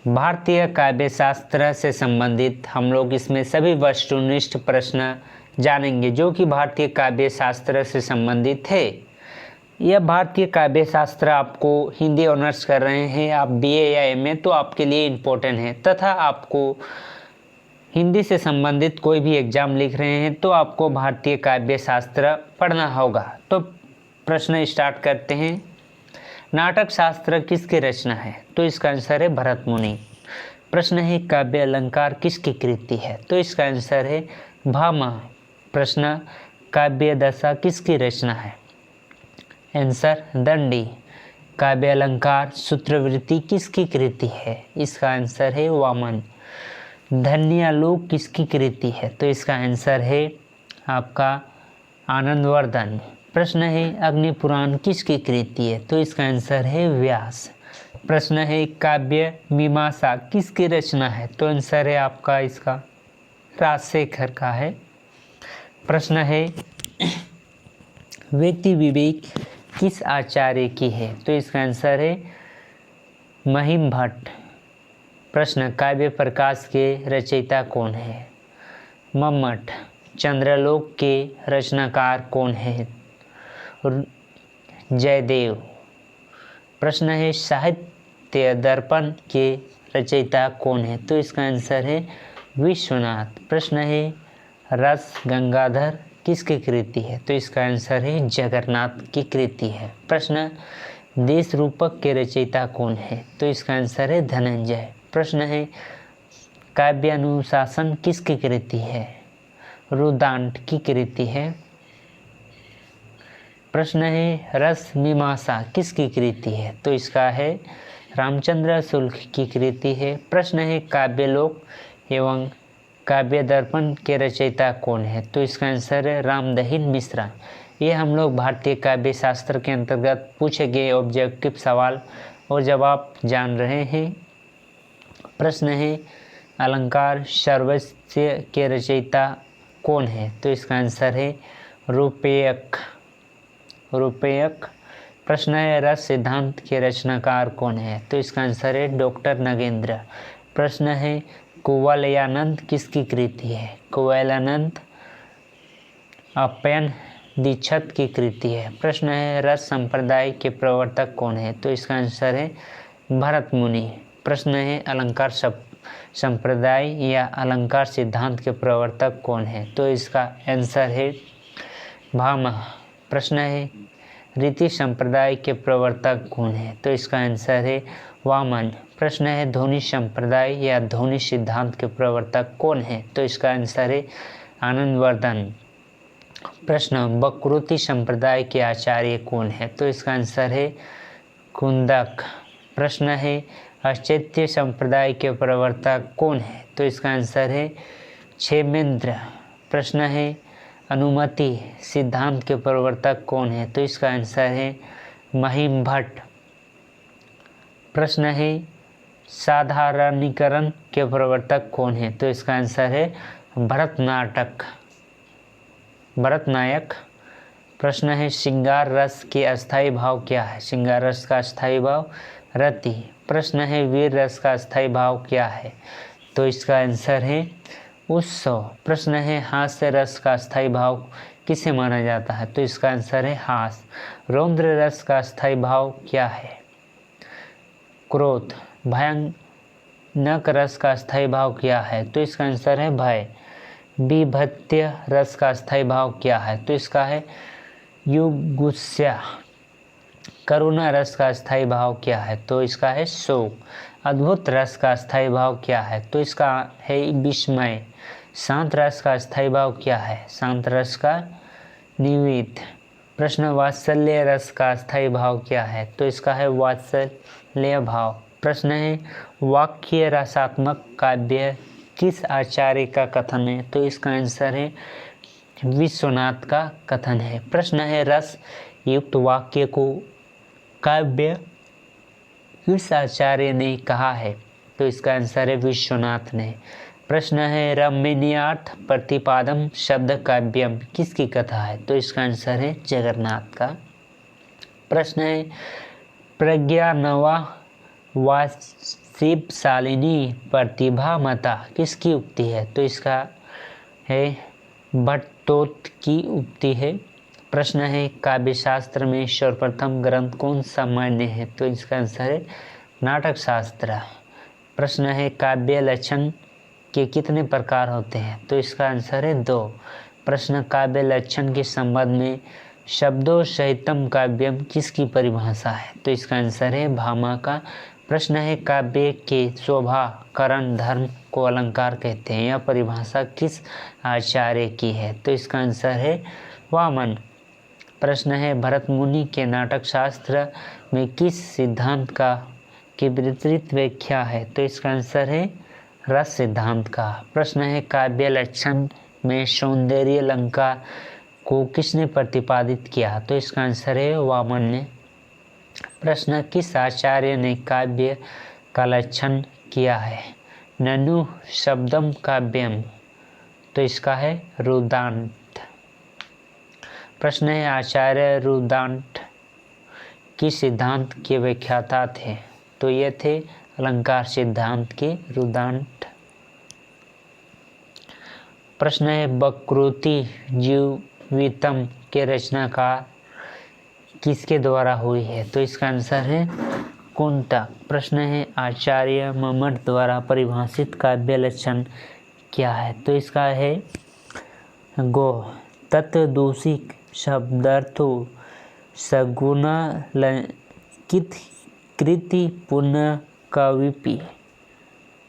भारतीय काव्य शास्त्र से संबंधित हम लोग इसमें सभी वस्तुनिष्ठ प्रश्न जानेंगे जो कि भारतीय काव्य शास्त्र से संबंधित है। यह भारतीय काव्य शास्त्र आपको हिंदी ऑनर्स कर रहे हैं आप बीए या एमए तो आपके लिए इम्पोर्टेंट है, तथा आपको हिंदी से संबंधित कोई भी एग्जाम लिख रहे हैं तो आपको भारतीय काव्य शास्त्र पढ़ना होगा। तो प्रश्न स्टार्ट करते हैं। नाटक शास्त्र किसकी रचना है? तो इसका आंसर है भरत मुनि। प्रश्न है काव्य अलंकार किसकी कृति है? तो इसका आंसर है भामा। प्रश्न काव्य दशा किसकी रचना है? आंसर दंडी। काव्य अलंकार सूत्रवृत्ति किसकी कृति है? इसका आंसर है वामन। धन्यालोक किसकी कृति है? तो इसका आंसर है आपका आनंदवर्धन। प्रश्न है अग्निपुराण किसकी कृति है? तो इसका आंसर है व्यास। प्रश्न है काव्य मीमांसा किसकी रचना है? तो आंसर है आपका इसका राजशेखर का है। प्रश्न है व्यक्ति विवेक किस आचार्य की है? तो इसका आंसर है महिम भट्ट। प्रश्न काव्य प्रकाश के रचयिता कौन है? मम्मट। चंद्रलोक के रचनाकार कौन है? जयदेव। प्रश्न है साहित्य दर्पण के रचयिता कौन है? तो इसका आंसर है विश्वनाथ। प्रश्न है रस गंगाधर किसकी कृति है? तो इसका आंसर है जगन्नाथ की कृति है। प्रश्न देश रूपक के रचयिता कौन है? तो इसका आंसर है धनंजय। प्रश्न है काव्य अनुशासन किसकी कृति है? रुदांत की कृति है। प्रश्न है रस मीमांसा किसकी कृति है? तो इसका है रामचंद्र शुक्ल की कृति है। प्रश्न है काव्यलोक एवं काव्य दर्पण के रचयिता कौन है? तो इसका आंसर है रामदहिन मिश्रा। ये हम लोग भारतीय काव्य शास्त्र के अंतर्गत पूछे गए ऑब्जेक्टिव सवाल और जवाब जान रहे हैं। प्रश्न है अलंकार सर्वस्व के रचयिता कौन है? तो इसका आंसर है रूपयक। प्रश्न है रस सिद्धांत के रचनाकार कौन है? तो इसका आंसर है डॉक्टर नगेंद्र। प्रश्न है कुवलयानंद किसकी कृति है? कुवलयानंद अप्ययन दीक्षित की कृति है। प्रश्न है रस संप्रदाय के प्रवर्तक कौन है? तो इसका आंसर है भरत मुनि। प्रश्न है अलंकार संप्रदाय या अलंकार सिद्धांत के प्रवर्तक कौन है? तो इसका आंसर है भामा। प्रश्न है रीति संप्रदाय के प्रवर्तक कौन है? तो इसका आंसर है वामन। प्रश्न है ध्वनि संप्रदाय या ध्वनि सिद्धांत के प्रवर्तक कौन है? तो इसका आंसर है आनंदवर्धन। प्रश्न वक्रोक्ति संप्रदाय के आचार्य कौन है? तो इसका आंसर है कुंदक। प्रश्न है अश्चैत्य संप्रदाय के प्रवर्तक कौन है? तो इसका आंसर है क्षेमेंद्र। प्रश्न है अनुमति सिद्धांत के प्रवर्तक कौन है? तो इसका आंसर है महिम भट्ट। प्रश्न है साधारणीकरण के प्रवर्तक कौन है? तो इसका आंसर है भरतनायक। प्रश्न है श्रृंगार रस के अस्थायी भाव क्या है? श्रृंगार रस का अस्थायी भाव रति। प्रश्न है वीर रस का अस्थायी भाव क्या है? तो इसका आंसर है उत्सव। प्रश्न है हास्य रस का अस्थायी भाव किसे माना जाता है? तो इसका आंसर है हास। रौद्र रस का अस्थायी भाव क्या है? क्रोध। भयानक रस का अस्थायी भाव क्या है? तो इसका आंसर है भय। बीभत्स्य रस का अस्थायी भाव क्या है? तो इसका है युगुस्या। करुणा रस का अस्थायी भाव क्या है? तो इसका है शोक। अद्भुत रस का अस्थायी भाव क्या है? तो इसका है विस्मय। शांत रस का अस्थायी भाव क्या है? शांत रस का निवित। प्रश्न वात्सल्य रस का अस्थायी भाव क्या है? तो इसका है वात्सल्य भाव। प्रश्न है वाक्य रसात्मक काव्य किस आचार्य का कथन है? तो इसका आंसर है विश्वनाथ का कथन है। प्रश्न है रस युक्त वाक्य को काव्य किस आचार्य ने कहा है? तो इसका आंसर है विश्वनाथ ने। प्रश्न है रमणीयार्थ प्रतिपादम शब्द काव्यम किसकी कथा है? तो इसका आंसर है जगन्नाथ का। प्रश्न है प्रज्ञा नवा वाशिपशालिनी प्रतिभामता किसकी उक्ति है? तो इसका है भट्टोत की उक्ति है। प्रश्न है काव्यशास्त्र में सर्वप्रथम ग्रंथ कौन सा मान्य है? तो इसका आंसर है नाटक शास्त्र। प्रश्न है काव्य लक्षण के कितने प्रकार होते हैं? तो इसका आंसर है 2। प्रश्न काव्य लक्षण के संबंध में शब्दों सहितम काव्यम किसकी परिभाषा है? तो इसका आंसर है भामा का। प्रश्न है काव्य के शोभा करण धर्म को अलंकार कहते हैं, यह परिभाषा किस आचार्य की है? तो इसका आंसर है वामन। प्रश्न है भरत मुनि के नाटक शास्त्र में किस सिद्धांत की विस्तृत व्याख्या है? तो इसका आंसर है रस सिद्धांत का। प्रश्न है काव्य लक्षण में सौंदर्य अलंकार को किसने प्रतिपादित किया? तो इसका आंसर है वामन ने। प्रश्न किस आचार्य ने काव्य का लक्षण किया है? ननु शब्दम काव्यम। तो इसका है रुदांत। प्रश्न है आचार्य रुदांत किस सिद्धांत के व्याख्याता थे? तो ये थे अलंकार सिद्धांत के रुदांत। प्रश्न है वक्रोति जीवितम के रचनाकार किसके द्वारा हुई है? तो इसका आंसर है कुंतक। प्रश्न है आचार्य मम्मट द्वारा परिभाषित काव्य लक्षण क्या है? तो इसका है गो तत्वदूषी शब्दार्थो सगुणा लंकित कृति पुनः कविपि।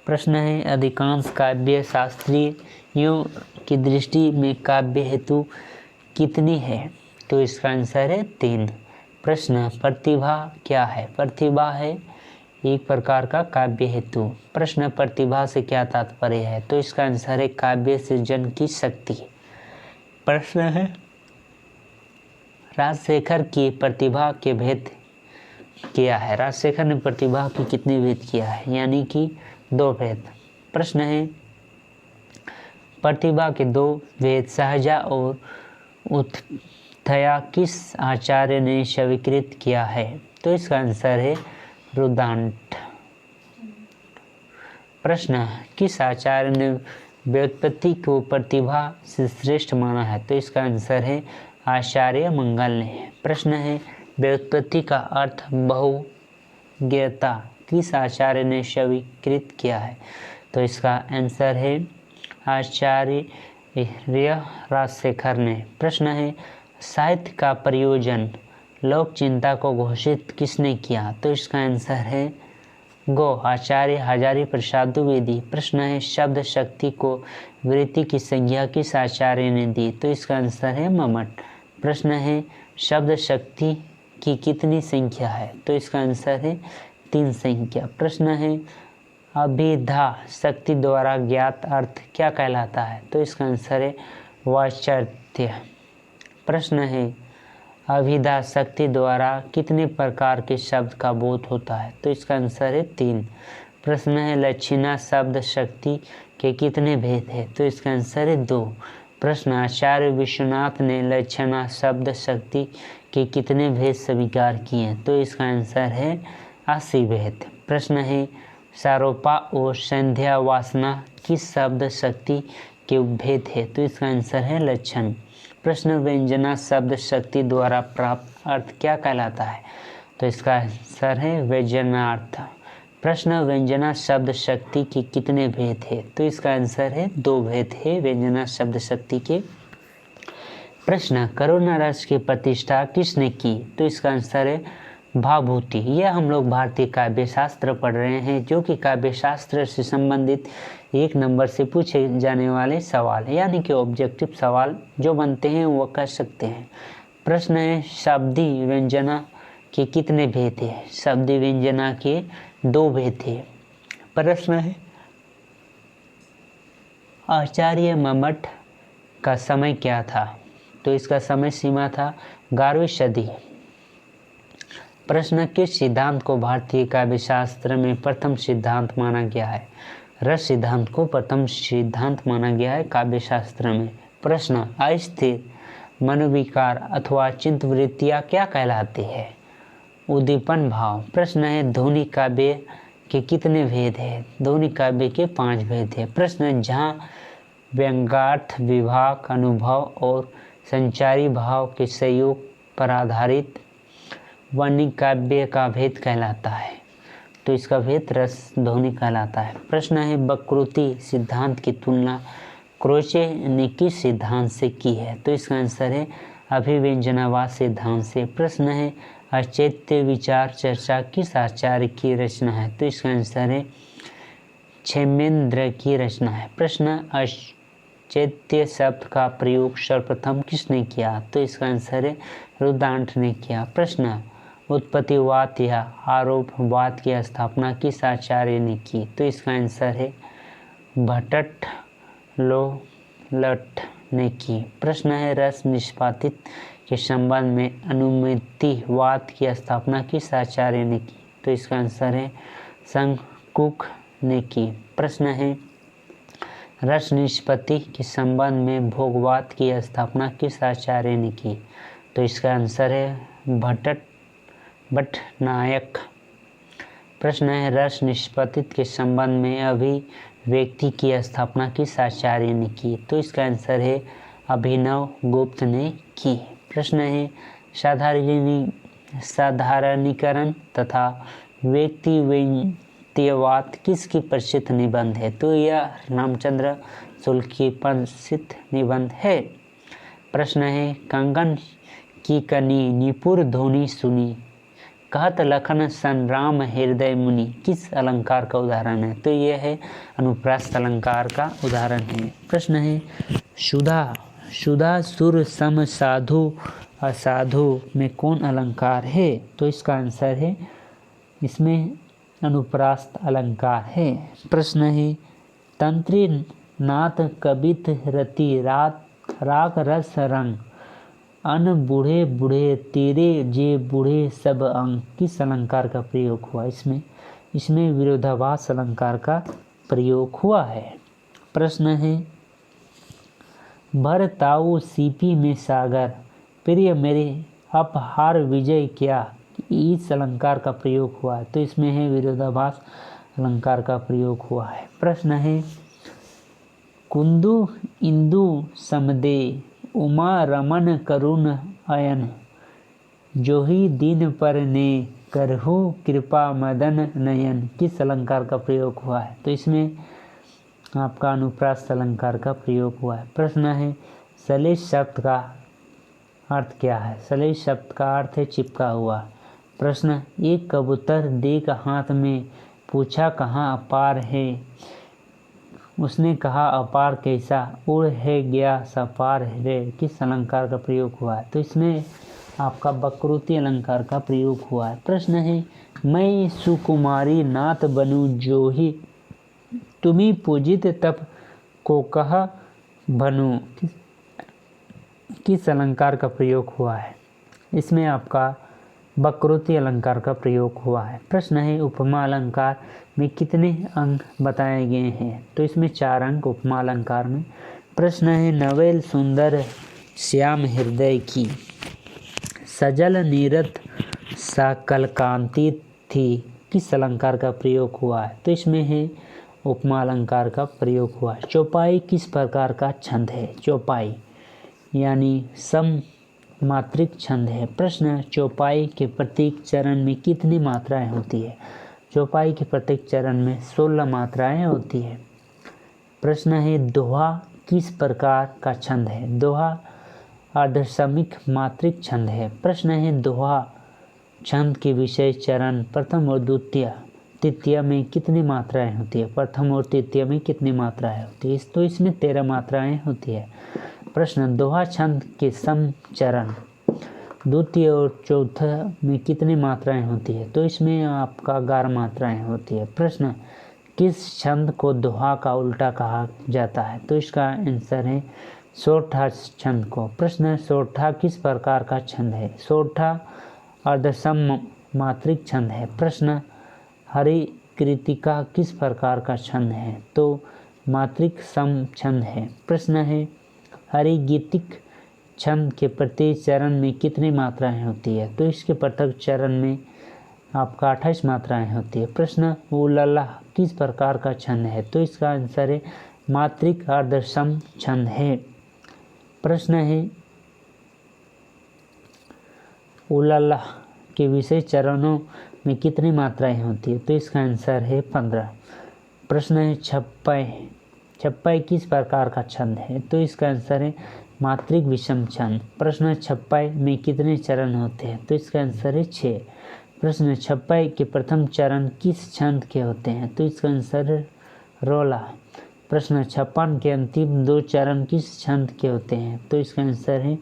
प्रश्न है अधिकांश काव्य शास्त्रियों की दृष्टि में काव्य हेतु कितनी है? तो इसका आंसर है 3। प्रश्न प्रतिभा क्या है? प्रतिभा है एक प्रकार का काव्य हेतु। प्रश्न प्रतिभा से क्या तात्पर्य है? तो इसका आंसर है काव्य सृजन की शक्ति। प्रश्न है राजशेखर की प्रतिभा के भेद किया है? राजशेखर ने प्रतिभा की कितने भेद किया है? यानी कि 2 भेद। प्रश्न है प्रतिभा के 2 भेद सहजा और उत्थया किस आचार्य ने स्वीकृत किया है? तो इसका आंसर है रुदांत। प्रश्न किस आचार्य ने व्युत्पत्ति को प्रतिभा से श्रेष्ठ माना है? तो इसका आंसर है आचार्य मंगल ने। प्रश्न है व्युत्पत्ति का अर्थ बहुज्ञता किस आचार्य ने स्वीकृत किया है? तो इसका आंसर है आचार्य राजशेखर ने। प्रश्न है साहित्य का प्रयोजन लोक चिंता को घोषित किसने किया? तो इसका आंसर है गो आचार्य हजारी प्रसाद द्विवेदी। प्रश्न है शब्द शक्ति को वृत्ति की संज्ञा किस आचार्य ने दी? तो इसका आंसर है मम्मट। प्रश्न है शब्द शक्ति की कितनी संख्या है? तो इसका आंसर है 3 संख्या। प्रश्न है अभिधा शक्ति द्वारा ज्ञात अर्थ क्या कहलाता है? तो इसका आंसर है वाच्यर्थ। प्रश्न है अभिधा शक्ति द्वारा कितने प्रकार के शब्द का बोध होता है? तो इसका आंसर है 3। प्रश्न है लक्षिणा शब्द शक्ति के कितने भेद हैं? तो इसका आंसर है 2। प्रश्न आचार्य विश्वनाथ ने लक्षणा शब्द शक्ति के कितने भेद स्वीकार किए? तो इसका आंसर है 80 भेद। प्रश्न है सारोपा और संध्या वासना किस शब्द शक्ति के उपभेद है? तो इसका आंसर है लक्षण। प्रश्न व्यंजना शब्द शक्ति द्वारा प्राप्त अर्थ क्या कहलाता है? तो इसका आंसर है व्यंजनार्थ। प्रश्न व्यंजना शब्द शक्ति के कितने भेद है? तो इसका आंसर है 2 भेद है व्यंजना शब्द शक्ति के। प्रश्न करुणा रस की प्रतिष्ठा किसने की? तो इसका आंसर है भाभूति। यह हम लोग भारतीय काव्य शास्त्र पढ़ रहे हैं, जो कि काव्य शास्त्र से संबंधित 1 नंबर से पूछे जाने वाले सवाल, यानी कि ऑब्जेक्टिव सवाल जो बनते हैं वो कर सकते हैं। प्रश्न है शब्दी व्यंजना के कितने भेद है? शब्दी व्यंजना के 2 भेद है। प्रश्न है आचार्य मम्मट का समय क्या था? तो इसका समय सीमा था 11वीं सदी। प्रश्न किस सिद्धांत को भारतीय काव्य शास्त्र में प्रथम सिद्धांत माना गया है? रस सिद्धांत को प्रथम सिद्धांत माना गया है काव्य शास्त्र में। प्रश्न अस्थिर मनोविकार अथवा चित्तवृत्तियाँ क्या कहलाती है? उद्दीपन भाव। प्रश्न है ध्वनि काव्य के कितने भेद हैं? ध्वनि काव्य के 5 भेद हैं। प्रश्न, जहाँ व्यंग्यार्थ, विभाग, अनुभव और संचारी भाव के संयोग पर आधारित वाणी काव्य का भेद कहलाता है। तो इसका भेद रस ध्वनि कहलाता है। प्रश्न है, वक्रोक्ति सिद्धांत की तुलना क्रोचे ने किस सिद्धांत से की है? तो इसका आंसर है अभिव्यंजनावाद सिद्धांत से। प्रश्न है, औचित्य विचार चर्चा किस आचार्य की रचना है? तो इसका आंसर है क्षेमेंद्र की रचना है। प्रश्न, औचित्य शब्द का प्रयोग सर्वप्रथम किसने किया? तो इसका आंसर है रुद्रनाथ ने किया। प्रश्न, उत्पत्तिवाद या आरोपवाद की स्थापना किस आचार्य ने की? तो इसका आंसर है भट्ट लोलट ने की। प्रश्न है, रस निष्पादित के संबंध में अनुमितिवाद की स्थापना किस आचार्य ने की? तो इसका आंसर है शंकुक ने की। प्रश्न है, रस निष्पत्ति के संबंध में भोगवाद की स्थापना किस आचार्य ने की? तो इसका आंसर है भट्टनायक। प्रश्न है, रस निष्पत्ति के संबंध में अभिव्यक्ति की स्थापना किस आचार्य ने की? तो इसका आंसर है अभिनव गुप्त ने की। प्रश्न है, साधारणीकरण तथा व्यक्तिवाद किसकी प्रसिद्ध निबंध है? तो यह रामचंद्र शुक्ल की प्रसिद्ध निबंध है। प्रश्न है, कंगन की कनी निपुर ध्वनि सुनी, कहत लखन संराम हृदय मुनि किस अलंकार का उदाहरण है? तो यह है अनुप्रास अलंकार का उदाहरण है। प्रश्न है, सुधा सुर सम साधु असाधु में कौन अलंकार है? तो इसका आंसर है इसमें अनुप्रास अलंकार है। प्रश्न है, तंत्री नाथ कबित रति राग रस रंग अन बूढ़े बूढ़े तेरे जे बूढ़े सब अंग किस अलंकार का प्रयोग हुआ? इसमें विरोधाभास अलंकार का प्रयोग हुआ है। प्रश्न है, भर ताऊ सीपी में सागर प्रिय मेरे अपहार विजय क्या इस अलंकार का प्रयोग हुआ है? तो इसमें है विरोधाभास अलंकार का प्रयोग हुआ है। प्रश्न है, कुंदु इंदु समदे उमा रमन करुण अयन जोहि दिन पर ने करहु कृपा मदन नयन किस अलंकार का प्रयोग हुआ है? तो इसमें आपका अनुप्रास अलंकार का प्रयोग हुआ है। प्रश्न है, सलेश शब्द का अर्थ क्या है? सलेश शब्द का अर्थ है चिपका हुआ। प्रश्न, एक कबूतर देख हाथ में पूछा कहाँ अपार है? उसने कहा अपार कैसा उड़ है गया सपार रे किस अलंकार का प्रयोग हुआ है? तो इसमें आपका वक्रोक्ति अलंकार का प्रयोग हुआ है। प्रश्न है, मैं सुकुमारी नाथ बनूं जोहि तुम्ही पूजित तप को कहा बनूं किस अलंकार का प्रयोग हुआ है? इसमें आपका वक्रोक्ति अलंकार का प्रयोग हुआ है। प्रश्न है, उपमा अलंकार में कितने अंग बताए गए हैं? तो इसमें 4 अंक उपमा अलंकार में। प्रश्न है, नवेल सुंदर श्याम हृदय की सजल नीरत सकल कांति थी किस अलंकार का प्रयोग हुआ है? तो इसमें है उपमा अलंकार का प्रयोग हुआ है। चौपाई किस प्रकार का छंद है? चौपाई यानी सम मात्रिक छंद है। प्रश्न, चौपाई के प्रत्येक चरण में कितनी मात्राएं होती है? चौपाई के प्रत्येक चरण में 16 मात्राएं होती है। प्रश्न है, दोहा किस प्रकार का छंद है? दोहा अर्धसमिक मात्रिक छंद है। प्रश्न है, दोहा छंद के विषय चरण प्रथम और तृतीय में कितनी मात्राएं होती है? प्रथम और तृतीय में कितनी मात्राएं होती है? तो इसमें 13 मात्राएं होती है। प्रश्न, दोहा छंद के सम चरण द्वितीय और चौथा में कितनी मात्राएं होती है? तो इसमें आपका 11 मात्राएं होती है। प्रश्न, किस छंद को दोहा का उल्टा कहा जाता है? तो इसका आंसर है सोरठा छंद को। प्रश्न, सोरठा किस प्रकार का छंद है? सोरठा अर्धसम मात्रिक छंद है। प्रश्न, हरि कृतिका किस प्रकार का छंद है? तो मात्रिक सम छंद है। प्रश्न है, हरिगीतिक छंद के प्रत्येक चरण में कितनी मात्राएं होती है? तो इसके प्रत्येक चरण में आपका 28 मात्राएं होती है। प्रश्न उलला किस प्रकार का छंद है? तो इसका आंसर है मात्रिक अर्धसम छंद है। प्रश्न है उलला के विशेष चरणों में कितनी मात्राएं होती है? तो इसका आंसर है 15। प्रश्न है छप्पय छप्पय किस प्रकार का छंद है? तो इसका आंसर है मात्रिक विषम छंद। प्रश्न छप्पय में कितने चरण होते हैं? तो इसका आंसर है 6। प्रश्न छप्पय के प्रथम चरण किस छंद के होते हैं? तो इसका आंसर है रोला। प्रश्न 56 के अंतिम 2 चरण किस छंद के होते हैं? तो इसका आंसर है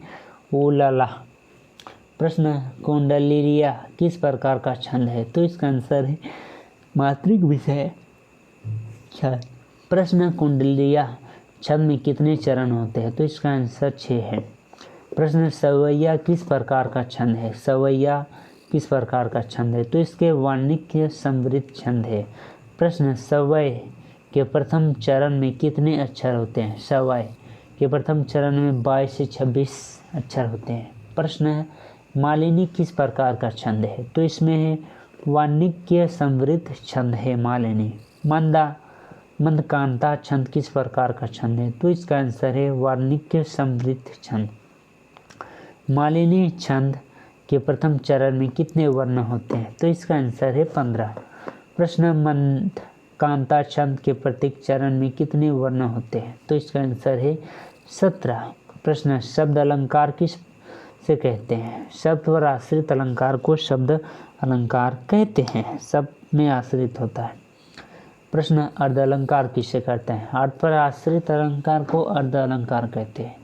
उलला। प्रश्न कुंडलिया किस प्रकार का छंद है? तो इसका आंसर है मात्रिक विषय छंद। प्रश्न कुंडलिया छंद में कितने चरण होते हैं? तो इसका आंसर 6 है। प्रश्न सवैया किस प्रकार का छंद है? सवैया किस प्रकार का छंद है? तो इसके वाणिज्य समृद्ध छंद है। प्रश्न सवय के प्रथम चरण में कितने अक्षर होते हैं? सवय के प्रथम चरण में 22 से 26 अक्षर होते हैं। प्रश्न है मालिनी किस प्रकार का छंद है? तो इसमें है वाणिज्य समृद्ध छंद है मालिनी। मंदकांता छंद किस प्रकार का छंद है? तो इसका आंसर है वाणिज्य समृद्ध छंद। मालिनी छंद के प्रथम चरण में कितने वर्ण होते हैं? तो इसका आंसर है 15। प्रश्न मंदकांता छंद के प्रत्येक चरण में कितने वर्ण होते हैं? तो इसका आंसर है 17। प्रश्न शब्द अलंकार किस से कहते हैं? शब्द पर आश्रित अलंकार को शब्द अलंकार कहते हैं। शब्द में आश्रित होता है। प्रश्न अर्ध अलंकार किससे कहते हैं? अर्थ पर आश्रित अलंकार को अर्ध अलंकार कहते हैं।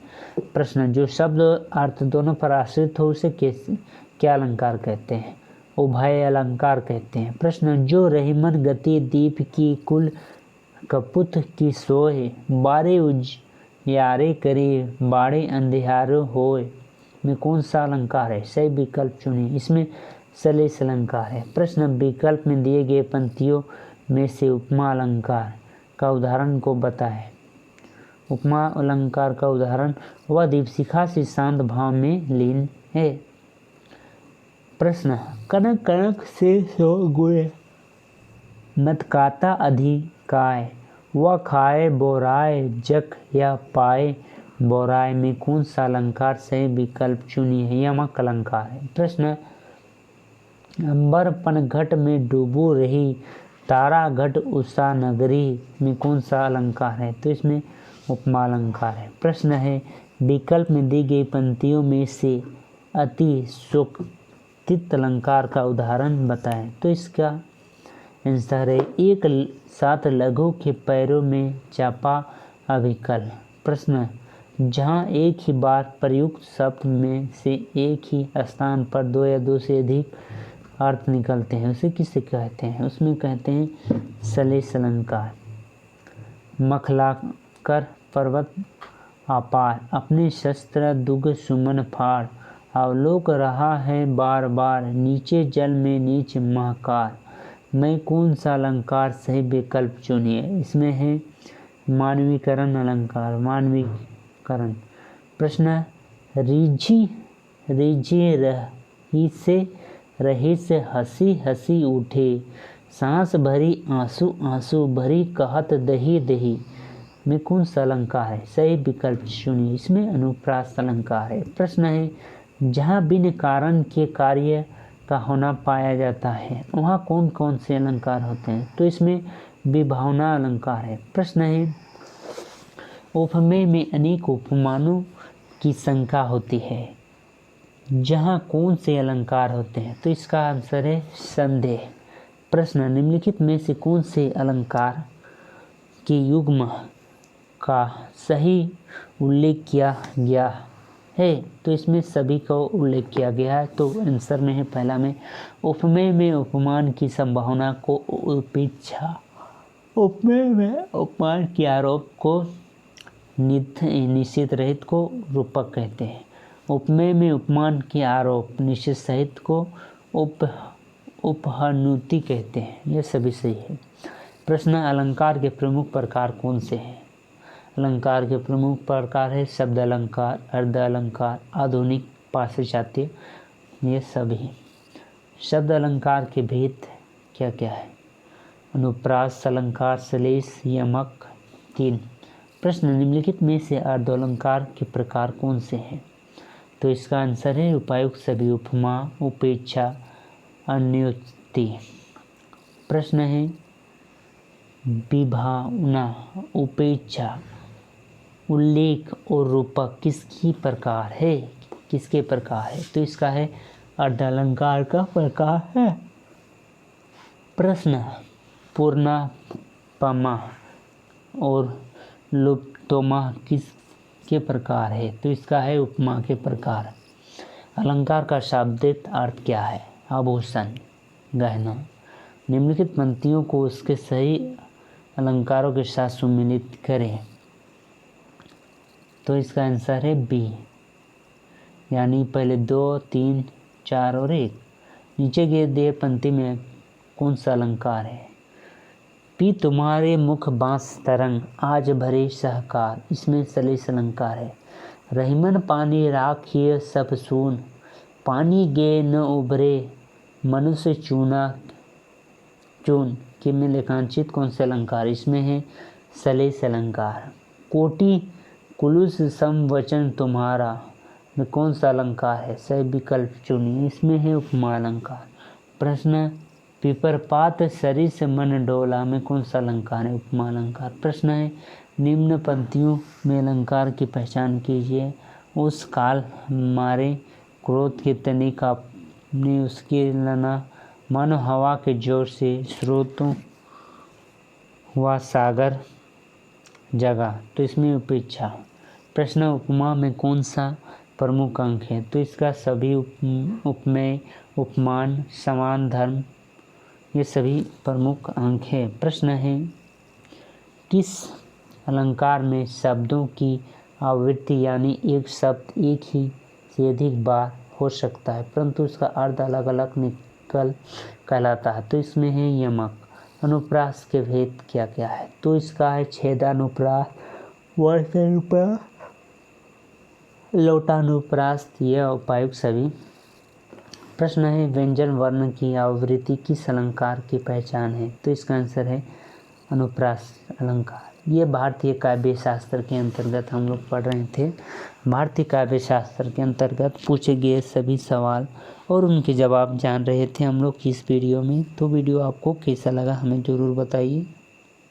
प्रश्न जो शब्द अर्थ दोनों पर आश्रित हो उसे क्या अलंकार कहते हैं? उभय अलंकार कहते हैं। प्रश्न जो रहीमन गति दीप की कुल कपुत की सोए बारे उजियारे करे बाड़े अंधियारो होए में कौन सा अलंकार है? सही विकल्प चुनिए। इसमें सलेस अलंकार है। प्रश्न विकल्प में दिए गए पंक्तियों में से उपमा अलंकार का उदाहरण को बताएं। उपमा अलंकार का उदाहरण वह दीपशिखा से शांत भाव में लीन है। प्रश्न कनक कनक से सो गुए मत काता अधिकाय वह खाए बोराए जख या पाए बोराए में कौन सा अलंकार सही विकल्प चुनिए? यमक अलंकार है। प्रश्न अंबर पनघट में डूबो रही तारा घट उषा नगरी में कौन सा अलंकार है? तो इसमें उपमा अलंकार है। प्रश्न है विकल्प में दी गई पंक्तियों में से अति शोकित अलंकार का उदाहरण बताएं। तो इसका आंसर है एक साथ लघु के पैरों में चापा अविकल। प्रश्न जहां एक ही बार प्रयुक्त शब्द में से एक ही स्थान पर 2 या 2 से अधिक अर्थ निकलते हैं उसे किसे कहते हैं? उसमें कहते हैं सलेस अलंकार। मखलाकर पर्वत अपार अपने शस्त्र दुग सुमन फाड़ अवलोक रहा है बार बार नीचे जल में नीच महाकार में कौन सा अलंकार सही विकल्प चुनिए? इसमें है मानवीकरण अलंकार। मानवीकरण। प्रश्न रीझी रही से हंसी हंसी उठे सांस भरी आंसू आंसू भरी कहत दही दही में कौन सा अलंकार है? सही विकल्प चुनिए। इसमें अनुप्रास अलंकार है। प्रश्न है जहाँ बिन कारण के कार्य का होना पाया जाता है वहाँ कौन कौन से अलंकार होते हैं? तो इसमें विभावना अलंकार है। प्रश्न है उपमेय में अनेक उपमानों की शंका होती है जहाँ कौन से अलंकार होते हैं? तो इसका आंसर है संदेह। प्रश्न निम्नलिखित में से कौन से अलंकार के युग्म का सही उल्लेख किया गया है? तो इसमें सभी का उल्लेख किया गया है। तो आंसर में है पहला में उपमेय में उपमान की संभावना को उपेक्षा। उपमेय में उपमान के आरोप को निश्चित रहित को रूपक कहते हैं। उपमेय में उपमान के आरोप निश्चित सहित को उपहनुति कहते हैं। यह सभी सही है। प्रश्न अलंकार के प्रमुख प्रकार कौन से हैं? अलंकार के प्रमुख प्रकार है शब्द अलंकार, अर्ध अलंकार, आधुनिक, पाश्चात्य। ये सभी शब्द अलंकार के भेद क्या क्या है? अनुप्रास, अलंकार, श्लेष, यमक। 3 प्रश्न, निम्नलिखित में से अर्धोलंकार के प्रकार कौन से हैं? तो इसका आंसर है उपायुक्त, सभी, उपमा, उपेक्षा, अन्योक्ति। प्रश्न है विभावना, उपेक्षा, उल्लेख और रूपक किसके प्रकार है? तो इसका है अर्धालंकार का प्रकार है। प्रश्न, पूर्णापमा और लुप्तोमा किसके प्रकार है? तो इसका है उपमा के प्रकार। अलंकार का शाब्दिक अर्थ क्या है? आभूषण, गहना। निम्नलिखित पंक्तियों को उसके सही अलंकारों के साथ सुमिलित करें। तो इसका आंसर है बी, यानी पहले 2, 3, 4 और 1। नीचे के दिए पंक्ति में कौन सा अलंकार है? पी तुम्हारे मुख बांस तरंग, आज भरे सहकार, इसमें श्लेष अलंकार है। रहीमन पानी राखिए सब सून, पानी गे न उभरे मनुष्य चून के में लेखांचित कौन से अलंकार? इसमें है श्लेष अलंकार। कोटि कुलुष सम वचन तुम्हारा में कौन सा अलंकार है? सही विकल्प चुनिए, इसमें है उपमा अलंकार। प्रश्न, पीपर पात सरिस मन डोला में कौन सा अलंकार है? उपमा अलंकार। प्रश्न है निम्न पंक्तियों में अलंकार की पहचान कीजिए। उस काल मारे क्रोध के तनिक आपने उसकी लना, मानो हवा के जोर से स्रोतों हुआ सागर जगा, तो इसमें उपेक्षा। प्रश्न, उपमा में कौन सा प्रमुख अंक है? तो इसका सभी, उपमेय, उपमान, समान, धर्म, ये सभी प्रमुख अंक है। प्रश्न है किस अलंकार में शब्दों की आवृत्ति यानी एक शब्द एक ही से अधिक बार हो सकता है परंतु उसका अर्थ अलग अलग निकल कहलाता है? तो इसमें है यमक। अनुप्रास के भेद क्या क्या है? तो इसका है छेदानुप्रास, वर्षानुप्रास, लोटानुप्रास, यह उपायुक्त सभी। प्रश्न है व्यंजन वर्ण की आवृत्ति किस अलंकार की पहचान है? तो इसका आंसर है अनुप्रास अलंकार। ये भारतीय काव्य शास्त्र के अंतर्गत हम लोग पढ़ रहे थे। भारतीय काव्य शास्त्र के अंतर्गत पूछे गए सभी सवाल और उनके जवाब जान रहे थे हम लोग इस वीडियो में। तो वीडियो आपको कैसा लगा हमें ज़रूर बताइए।